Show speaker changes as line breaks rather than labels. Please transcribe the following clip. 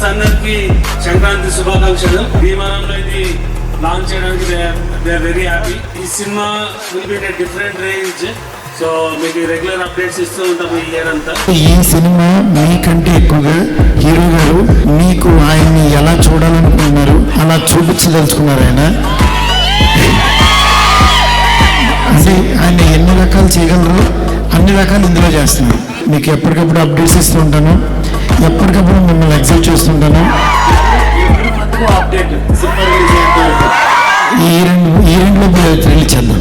Viewers అందరికి సంక్రాంతి శుభాకాంక్షలు. విమానంలో ఇది లాంచ్ చేయడానికి దే ఆర్ వెరీ హ్యాపీ. ఈ cinema will be in different range. So మీకు రెగ్యులర్ అప్డేట్స్ ఇస్తూ ఉంటాము ఈ ఇయర్ అంతా.
ఈ సినిమా మీకంటే ఎక్కువగా హీరో గారు మీకు ఆయన్ని ఎలా చూడాలనుకుంటున్నారు అలా చూపించదలుచుకున్నారు. ఆయన అంటే ఆయన ఎన్ని రకాలు చేయగలరు అన్ని రకాలు ఇందులో చేస్తున్నారు. మీకు ఎప్పటికప్పుడు అప్డేట్స్ ఇస్తూ ఉంటాను, ఎప్పటికప్పుడు మిమ్మల్ని ఎగ్జైట్ చేస్తుంటాను.
అప్డేట్
ఈ రెండులో రిలీజ్ చేద్దాం.